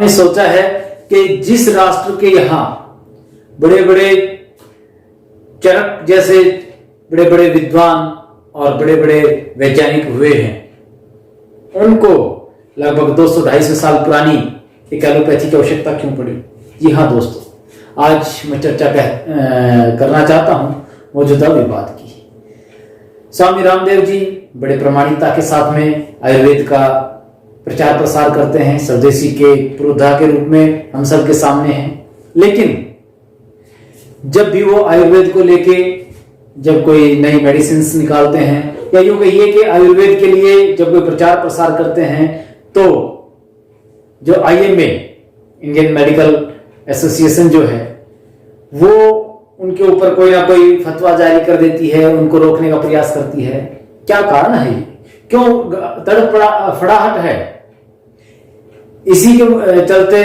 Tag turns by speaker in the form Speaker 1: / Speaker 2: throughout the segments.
Speaker 1: सोचा है कि जिस राष्ट्र के यहाँ बड़े बड़े चरक जैसे बड़े बड़े विद्वान और बड़े बड़े वैज्ञानिक हुए हैं, उनको लगभग 200-250 साल पुरानी एक एलोपैथी की आवश्यकता क्यों पड़ी। जी हाँ दोस्तों, आज मैं चर्चा करना चाहता हूं मौजूदा विवाद की। स्वामी रामदेव जी बड़े प्रामाणिकता के साथ में आयुर्वेद का प्रचार प्रसार करते हैं, स्वदेशी के पुरोधा के रूप में हम सबके सामने हैं। लेकिन जब भी वो आयुर्वेद को लेके जब कोई नई मेडिसिन निकालते हैं या यूं कहिए कि आयुर्वेद के लिए जब कोई प्रचार प्रसार करते हैं, तो जो IMA इंडियन मेडिकल एसोसिएशन जो है वो उनके ऊपर कोई ना कोई फतवा जारी कर देती है, उनको रोकने का प्रयास करती है। क्या कारण है, क्यों तड़फड़ाहट है? इसी के चलते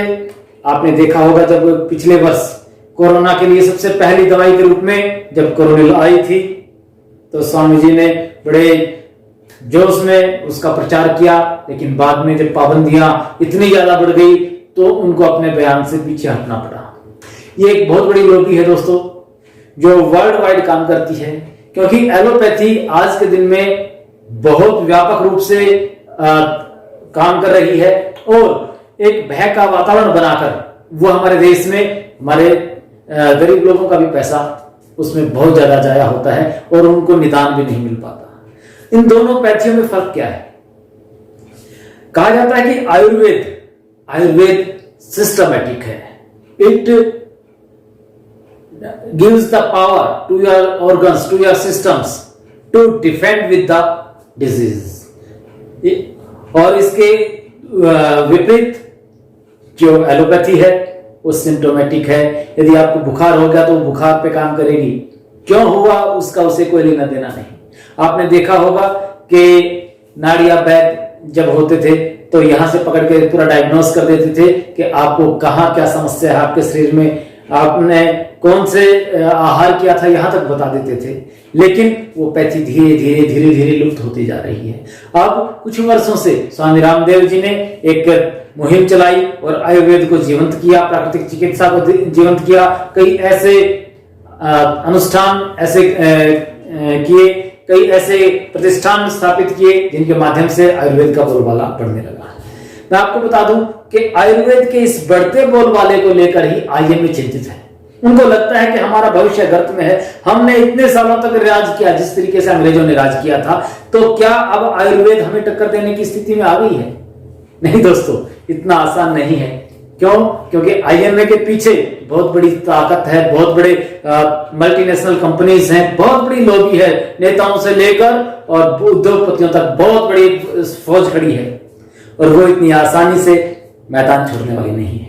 Speaker 1: आपने देखा होगा जब पिछले वर्ष कोरोना के लिए सबसे पहली दवाई के रूप में जब कोरोना आई थी, तो स्वामी जी ने बड़े जोश में उसका प्रचार किया। लेकिन बाद में जब पाबंदियां इतनी ज्यादा बढ़ गई तो उनको अपने बयान से पीछे हटना पड़ा। ये एक बहुत बड़ी लॉबी है दोस्तों, जो वर्ल्ड वाइड काम करती है, क्योंकि एलोपैथी आज के दिन में बहुत व्यापक रूप से काम कर रही है और एक भय का वातावरण बनाकर वो हमारे देश में हमारे गरीब लोगों का भी पैसा उसमें बहुत ज्यादा जाया होता है और उनको निदान भी नहीं मिल पाता। इन दोनों पैथियों में फर्क क्या है? कहा जाता है कि आयुर्वेद सिस्टमैटिक है। It gives the power to your organs, to your systems to defend with the disease. और इसके विपरीत जो एलोपैथी है वो सिम्टोमेटिक है। यदि आपको बुखार हो गया तो बुखार पे काम करेगी, क्यों हुआ उसका उसे कोई लेना देना नहीं। आपने देखा होगा कि नाड़िया वैद्य जब होते थे तो यहां से पकड़ के पूरा डायग्नोस कर देते थे कि आपको कहां क्या समस्या है आपके शरीर में, आपने कौन से आहार किया था, यहां तक बता देते थे। लेकिन वो पैथी धीरे धीरे लुप्त होती जा रही है। अब कुछ वर्षों से स्वामी रामदेव जी ने एक मुहिम चलाई और आयुर्वेद को जीवंत किया, प्राकृतिक चिकित्सा को जीवंत किया। कई ऐसे अनुष्ठान ऐसे किए, कई ऐसे प्रतिष्ठान स्थापित किए जिनके माध्यम से आयुर्वेद का बोलबाला बढ़ने लगा। मैं आपको बता दूं कि आयुर्वेद के इस बढ़ते बोलबाले को लेकर ही IMA चिंतित है। उनको लगता है कि हमारा भविष्य गर्त में है। हमने इतने सालों तक राज किया जिस तरीके से अंग्रेजों ने राज किया था, तो क्या अब आयुर्वेद हमें टक्कर देने की स्थिति में आ गई है? नहीं दोस्तों, इतना आसान नहीं है। क्यों? क्योंकि IMA के पीछे बहुत बड़ी ताकत है, बहुत बड़े मल्टीनेशनल कंपनीज हैं, बहुत बड़ी लॉबी है, नेताओं से लेकर और उद्योगपतियों तक बहुत बड़ी फौज खड़ी है और वो इतनी आसानी से मैदान छोड़ने वाली नहीं है।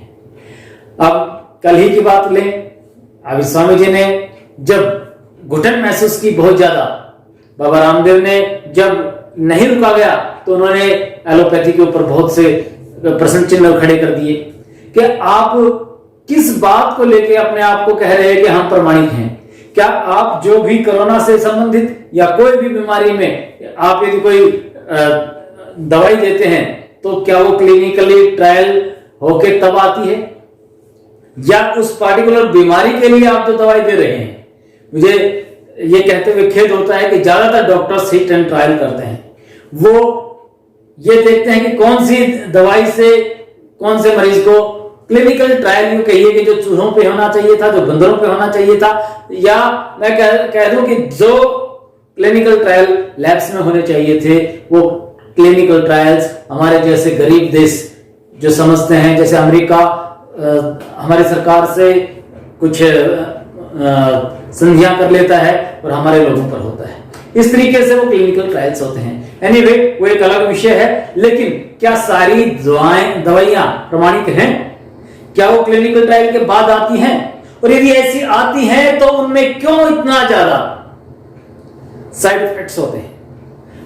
Speaker 1: अब कल ही की बात लें, अभी स्वामी जी ने जब घुटन महसूस की बहुत ज्यादा, बाबा रामदेव ने जब नहीं रुका गया तो उन्होंने एलोपैथी के ऊपर बहुत से प्रश्न चिन्ह खड़े कर दिए कि आप किस बात को लेके अपने आप को कह रहे हैं कि हम प्रमाणिक हैं। क्या आप जो भी कोरोना से संबंधित या कोई भी बीमारी में आप यदि कोई दवाई देते हैं तो क्या वो क्लिनिकली ट्रायल होके तब आती है, या उस पार्टिकुलर बीमारी के लिए आप जो दवाई दे रहे हैं? मुझे ये कहते हुए खेद होता है कि ज्यादातर डॉक्टर्स हिट एंड ट्रायल करते हैं। वो ये देखते हैं कि कौन सी दवाई से कौन से मरीज को क्लिनिकल ट्रायल यूं कहिए कि जो चूहों पे होना चाहिए था, जो बंदरों पे होना चाहिए था, या मैं कह दूं कि जो क्लिनिकल ट्रायल लैब्स में होने चाहिए थे वो क्लिनिकल ट्रायल्स हमारे जैसे गरीब देश जो समझते हैं, जैसे अमेरिका हमारी सरकार से कुछ संधियां कर लेता है और हमारे लोगों पर होता है। इस तरीके से वो क्लिनिकल ट्रायल्स होते हैं। एनीवे, वो एक अलग विषय है। लेकिन क्या सारी दवाइयां प्रमाणिक हैं? क्या वो क्लिनिकल ट्रायल के बाद आती हैं? और यदि ऐसी आती हैं तो उनमें क्यों इतना ज्यादा साइड इफेक्ट्स होते हैं?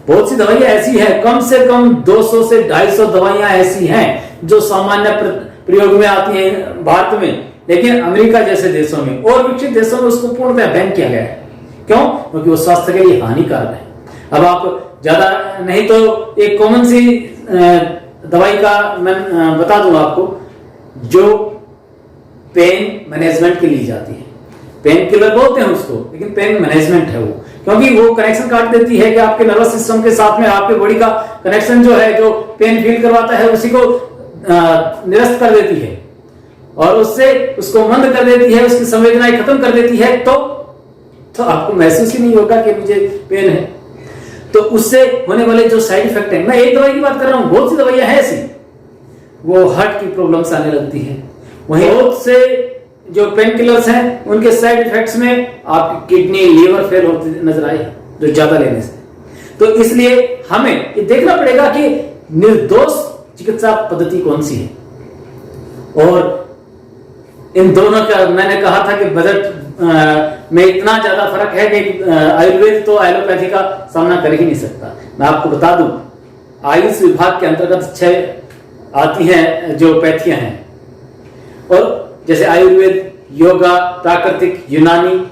Speaker 1: बहुत सी दवाइयां ऐसी हैं, कम से कम 200 से 250 दवाइयां ऐसी हैं जो सामान्य प्रयोग में आती हैं भारत में, लेकिन अमेरिका जैसे देशों में और विकसित देशों में उसको पूर्णतः बैन किया गया है। क्यों? क्योंकि वो स्वास्थ्य के लिए हानिकारक है। अब आप ज्यादा नहीं तो एक कॉमन सी दवाई का मैं बता दूं आपको जो पेन मैनेजमेंट के लिए जाती है। पेन किलर बोलते हैं उसको, लेकिन पेन मैनेजमेंट है वो, क्योंकि वो कनेक्शन काट देती है कि आपके नर्वस सिस्टम के साथ में आपके बॉडी का कनेक्शन जो है, जो पेन फील करवाता है उसी को निरस्त कर देती है और उससे उसको मंद कर देती है, उसकी संवेदनाएं खत्म कर देती है। तो आपको महसूस ही नहीं होगा कि मुझे पेन है। तो उससे होने वाले जो साइड इफेक्ट है, मैं एक दवाई की बात कर रहा हूं, बहुत सी दवाइयां हैं ऐसी, वो हार्ट की प्रॉब्लम्स आने लगती है। वहीं बहुत से जो पेन किलर्स हैं उनके साइड इफेक्ट्स में आपकी किडनी लीवर फेल होते नजर आए जो ज्यादा लेने से। तो इसलिए हमें ये देखना पड़ेगा कि निर्दोष चिकित्सा पद्धति कौन सी है। और इन दोनों का मैंने कहा था कि बजट में इतना ज्यादा फर्क है कि आयुर्वेद तो एलोपैथी का सामना कर ही नहीं सकता। मैं आपको बता दूं, आयुष विभाग के अंतर्गत 6 आती हैं जो पैथियां हैं, और जैसे आयुर्वेद, योगा, प्राकृतिक, यूनानी,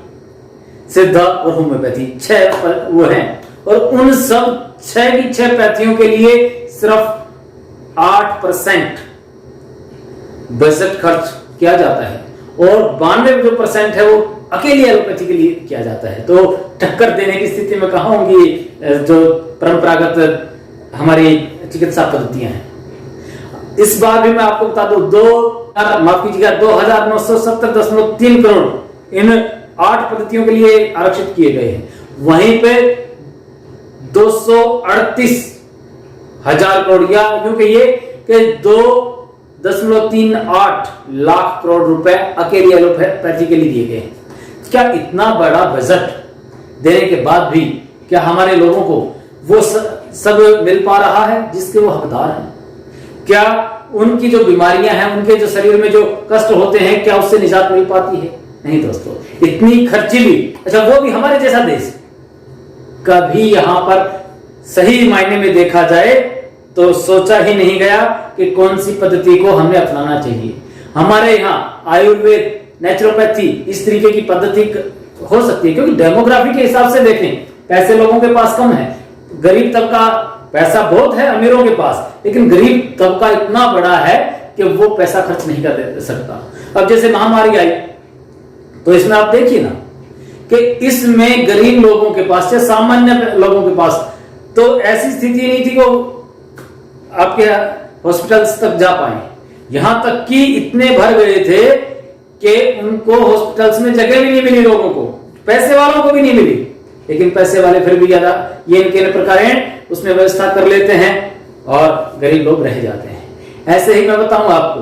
Speaker 1: सिद्ध और होम्योपैथी, 6 वो हैं। और उन सब 6 की 6 पैथियों के लिए सिर्फ 8% बजट खर्च किया जाता है और 92% है वो अकेली एलोपैथी के लिए किया जाता है। तो टक्कर देने की स्थिति में कहां होंगी जो परंपरागत हमारी चिकित्सा पद्धतियां हैं। इस बार भी मैं आपको बता दूं, माफ कीजिएगा, 2970.3 करोड़ इन 8 पद्धतियों के लिए आरक्षित किए गए हैं। वहीं पे 238 हजार करोड़, या यूं कहिए कि 2.38 लाख करोड़ रुपए अकेली एलोपैथी के लिए दिए गए हैं। क्या इतना बड़ा बजट देने के बाद भी क्या हमारे लोगों को वो सब मिल पा रहा है जिसके वो हकदार हैं? क्या उनकी जो बीमारियां हैं, उनके जो शरीर में जो कष्ट होते हैं, क्या उससे निजात मिल पाती है? नहीं दोस्तों, इतनी खर्चीली, अच्छा वो भी हमारे जैसा देश, कभी यहां पर सही मायने में देखा जाए तो सोचा ही नहीं गया कि कौन सी पद्धति को हमें अपनाना चाहिए। हमारे यहाँ आयुर्वेद, नेचुरोपैथी, इस तरीके की पद्धति हो सकती है, क्योंकि डेमोग्राफी के हिसाब से देखें, पैसे लोगों के पास कम है, गरीब तबका पैसा बहुत है अमीरों के पास, लेकिन गरीब तबका इतना बड़ा है कि वो पैसा खर्च नहीं कर सकता। अब जैसे महामारी आई तो इसमें आप देखिए ना कि इसमें गरीब लोगों के पास या सामान्य लोगों के पास तो ऐसी स्थिति नहीं थी कि आपके हॉस्पिटल्स तक जा पाए। यहां तक कि इतने भर गए थे कि उनको हॉस्पिटल्स में जगह भी नहीं मिली, लोगों को, पैसे वालों को भी नहीं मिली। लेकिन पैसे वाले फिर भी ज्यादा ये इनके प्रकार उसमें व्यवस्था कर लेते हैं और गरीब लोग रह जाते हैं। ऐसे ही मैं बताऊं आपको,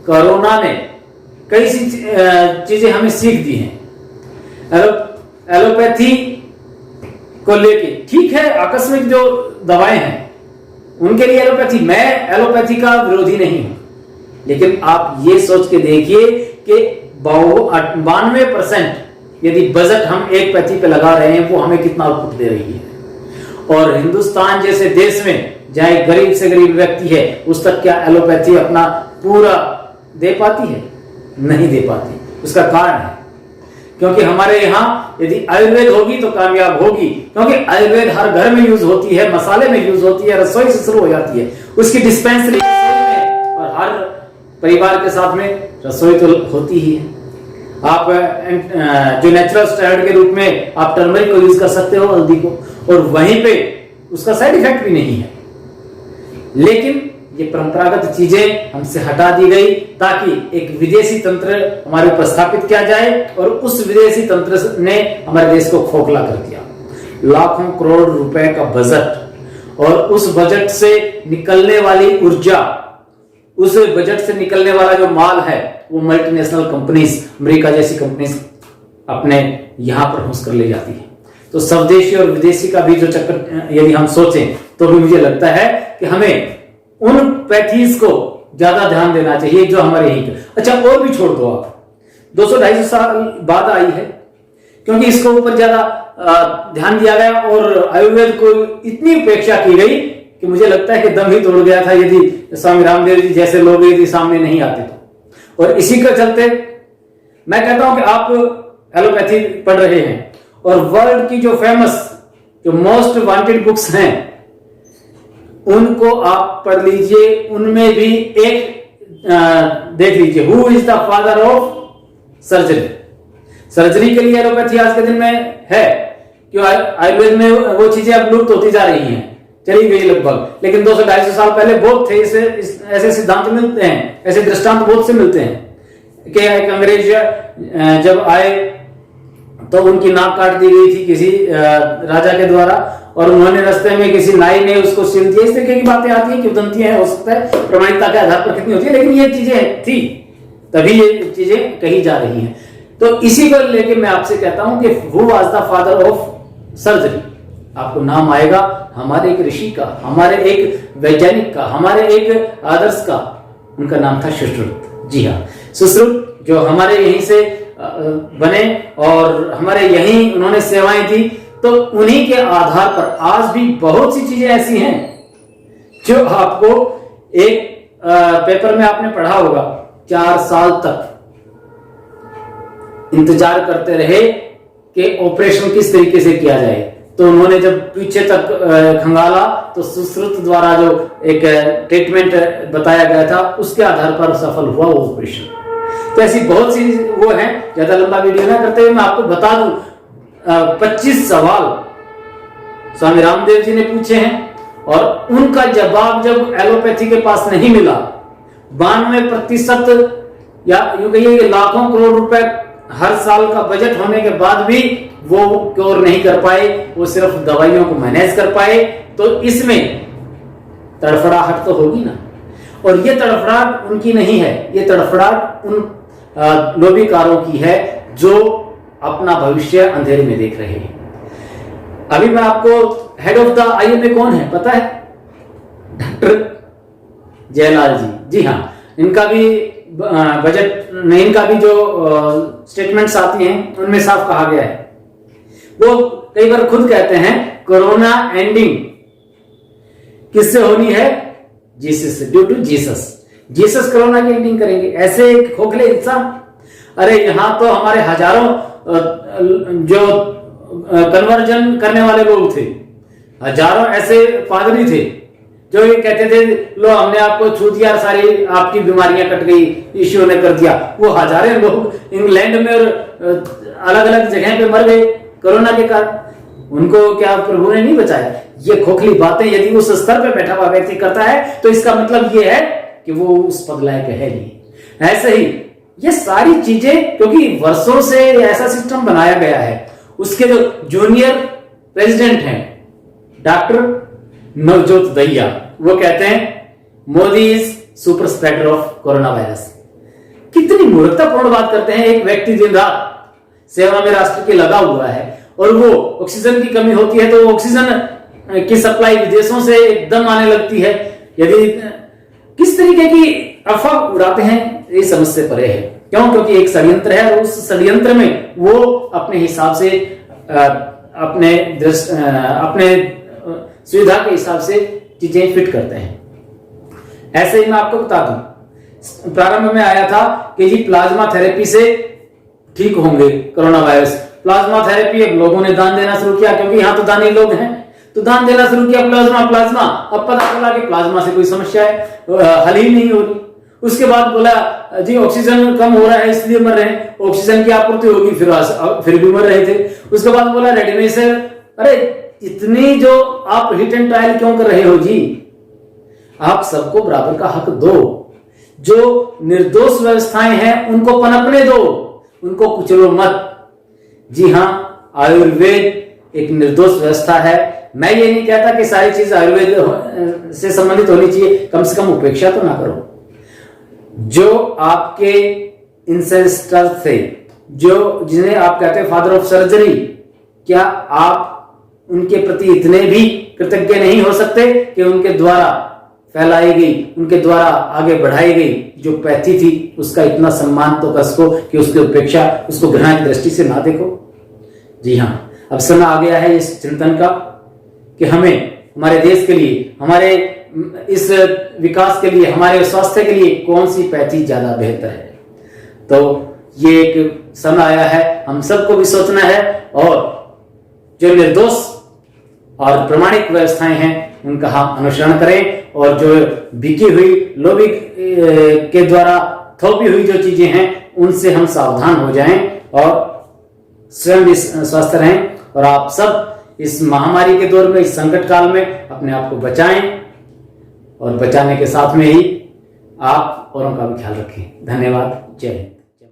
Speaker 1: कोरोना ने कई सी चीजें हमें सीख दी हैं। एलोपैथी को लेके, ठीक है, आकस्मिक जो दवाएं हैं उनके लिए एलोपैथी, मैं एलोपैथी का विरोधी नहीं हूं, लेकिन आप ये सोच के देखिए कि 92% यदि बजट हम एक पैथी पे लगा रहे हैं, वो हमें कितना आउटपुट दे रही है। और हिंदुस्तान जैसे देश में जहां गरीब से गरीब व्यक्ति है, उस तक क्या एलोपैथी अपना पूरा दे पाती है? नहीं दे पाती। उसका कारण है क्योंकि हमारे यहाँ यदि आयुर्वेद होगी तो कामयाब होगी, क्योंकि आयुर्वेद हर घर में यूज होती है, मसाले में यूज होती है, रसोई से शुरू हो जाती है, उसकी डिस्पेंसरी में, और हर परिवार के साथ में रसोई तो होती ही है। आप जो नेचुरल स्टेरॉइड के रूप में आप टर्मरिक को यूज कर सकते हो, हल्दी को, और वहीं पे उसका साइड इफेक्ट भी नहीं है। लेकिन ये परंपरागत चीजें हमसे हटा दी गई ताकि एक विदेशी तंत्र हमारे ऊपर स्थापित किया जाए, और उस विदेशी तंत्र ने हमारे देश को खोखला कर दिया। लाखों करोड़ रुपए का बजट, और उस बजट से निकलने वाली ऊर्जा, उस बजट से निकलने वाला जो माल है, वो मल्टीनेशनल कंपनीज, अमेरिका जैसी कंपनीज अपने यहां पर घुस कर ले जाती है। तो स्वदेशी और विदेशी का भी जो चक्कर यदि हम सोचें तो भी मुझे लगता है कि हमें उन पैथीज को ज्यादा ध्यान देना चाहिए जो हमारे ही। अच्छा, और भी छोड़ दो आप, 200-250 साल बाद आई है, क्योंकि इसको ऊपर ज्यादा ध्यान दिया गया और आयुर्वेद को इतनी उपेक्षा की गई कि मुझे लगता है कि दम ही तोड़ गया था यदि स्वामी रामदेव जी जैसे लोग यदि सामने नहीं आते तो। और इसी के चलते मैं कहता हूं कि आप एलोपैथी पढ़ रहे हैं और वर्ल्ड की जो फेमस, जो मोस्ट वांटेड बुक्स हैं, उनको आप पढ़ लीजिए। उनमें भी एक देख लीजिए, who is the father of surgery. Surgery के लिए एलोपैथी आज के दिन में है, क्यों आयुर्वेद में वो चीजें अब लुप्त होती जा रही हैं, चली गई लगभग, लेकिन 200-250 साल पहले बहुत थे ऐसे सिद्धांत मिलते हैं, ऐसे दृष्टांत बहुत से मिलते हैं कि एक अंग्रेज जब आए तो उनकी नाक काट दी गई थी किसी राजा के द्वारा, और उन्होंने रास्ते में किसी नाई ने उसको सिल दिया। इस तरीके की बातें आती हैं, किंवदंतियां हैं, हो सकता है प्रमाणिकता के आधार पर कितनी होती है, लेकिन ये चीजें थी, तभी ये चीजें कही जा रही हैं। तो इसी को लेके मैं आपसे कहता हूं कि who was the father of surgery. आपको नाम आएगा हमारे एक ऋषि का, हमारे एक वैज्ञानिक का, हमारे एक आदर्श का, उनका नाम था सुश्रुत। जी हाँ, सुश्रुत जो हमारे यहीं से बने और हमारे यहीं उन्होंने सेवाएं दी, तो उन्हीं के आधार पर आज भी बहुत सी चीजें ऐसी हैं जो आपको एक पेपर में आपने पढ़ा होगा, 4 साल तक इंतजार करते रहे कि ऑपरेशन किस तरीके से किया जाए। तो उन्होंने जब पीछे तक खंगाला तो सुश्रुत द्वारा जो एक ट्रीटमेंट बताया गया था उसके आधार पर सफल हुआ वो ऑपरेशन। तो ऐसी बहुत सी वो है, ज्यादा लंबा वीडियो ना करते हुए मैं आपको बता दूं, 25 सवाल स्वामी रामदेव जी ने पूछे हैं और उनका जवाब जब एलोपैथी के पास नहीं मिला, 92% या यूं कहिए कि लाखों करोड़ रुपए हर साल का बजट होने के बाद भी वो क्योर नहीं कर पाए, वो सिर्फ दवाइयों को मैनेज कर पाए। तो इसमें तड़फड़ाहट तो होगी ना, और ये तड़फड़ाहट उनकी नहीं है, ये तड़फड़ाहट उन लोभीकारों की है जो अपना भविष्य अंधेरे में देख रहे हैं। अभी मैं आपको हेड ऑफ द आईएमए कौन है पता है? डॉक्टर जयलाल जी। जी हाँ, इनका भी बजट नहीं, इनका भी जो स्टेटमेंट्स आती हैं उनमें साफ कहा गया है, वो कई बार खुद कहते हैं कोरोना एंडिंग किससे होनी है? जीसस से, due to Jesus. Jesus corona की एंडिंग करेंगे। ऐसे खोखले इंसान, अरे यहां तो हमारे हजारों जो कन्वर्जन करने वाले लोग थे, हजारों ऐसे पादरी थे जो ये कहते थे लो हमने आपको छू दिया, सारी आपकी बीमारियां कट गई, ईश्वर ने कर दिया। वो हजारों लोग इंग्लैंड में और अलग अलग जगह पे मर गए कोरोना के कारण, उनको क्या प्रभु ने नहीं बचाया? ये खोखली बातें यदि उस स्तर पे बैठा हुआ व्यक्ति करता है तो इसका मतलब ये है कि वो उस पद लायक है नहीं। ऐसे ही ये सारी चीजें, क्योंकि वर्षों से ऐसा सिस्टम बनाया गया है, उसके जो जूनियर प्रेसिडेंट हैं डॉक्टर नवजोत दहिया, वो कहते हैं Modi is super spreader of corona virus. कितनी मूर्खतापूर्ण बात करते हैं। एक व्यक्ति दिन रात सेवा में राष्ट्र के लगा हुआ है और वो ऑक्सीजन की कमी होती है तो ऑक्सीजन की सप्लाई विदेशों से एकदम आने लगती है। यदि किस तरीके की अफवाह उड़ाते हैं ये समझ से परे है। क्यों? क्योंकि एक षड्यंत्र है और उस षड्यंत्र में वो अपने हिसाब से अपने सुविधा के हिसाब से चीजें फिट करते हैं। ऐसे ही मैं आपको बता दूं, प्रारंभ में आया था कि जी प्लाज्मा थेरेपी से ठीक होंगे कोरोना वायरस। प्लाज्मा थेरेपी अब लोगों ने दान देना शुरू किया, क्योंकि यहाँ तो दानी लोग हैं, तो दान देना शुरू किया प्लाज्मा। अब पता चला कि प्लाज्मा से कोई समस्या है हल ही नहीं हो रही। उसके बाद बोला जी ऑक्सीजन कम हो रहा है इसलिए मर रहे हैं, ऑक्सीजन की आपूर्ति होगी फिर भी मर रहे थे। उसके बाद बोला रेडिमेशन, अरे इतनी जो आप हिट एंड ट्रायल क्यों कर रहे हो जी? आप सबको बराबर का हक दो। जो निर्दोष व्यवस्थाएं हैं उनको पनपने दो, उनको कुचलो मत। जी हाँ, आयुर्वेद एक निर्दोष व्यवस्था है। मैं ये नहीं कहता कि सारी चीज आयुर्वेद से संबंधित होनी चाहिए, कम से कम उपेक्षा तो ना करो। जो आपके इंसेस्टर थे, जो जिन्हें आप कहते हैं फादर ऑफ सर्जरी, क्या आप उनके प्रति इतने भी कृतज्ञ नहीं हो सकते कि उनके द्वारा फैलाई गई, उनके द्वारा आगे बढ़ाई गई जो पैथी थी उसका इतना सम्मान तो कर सको कि उसकी उपेक्षा, उसको घृणा की दृष्टि से ना देखो। जी हाँ, अब समय आ गया है इस चिंतन का कि हमें हमारे देश के लिए, हमारे इस विकास के लिए, हमारे स्वास्थ्य के लिए कौन सी पैथी ज्यादा बेहतर है। तो ये एक समय आया है, हम सबको भी सोचना है और जो निर्दोष और प्रमाणिक व्यवस्थाएं हैं उनका हम अनुसरण करें और जो बिकी हुई लोभी के द्वारा थोपी हुई जो चीजें हैं उनसे हम सावधान हो जाएं और स्वयं भी स्वस्थ रहें, और आप सब इस महामारी के दौर में, इस संकट काल में अपने आप को बचाएं और बचाने के साथ में ही आप औरों का भी ख्याल रखें। धन्यवाद। जय हिंद।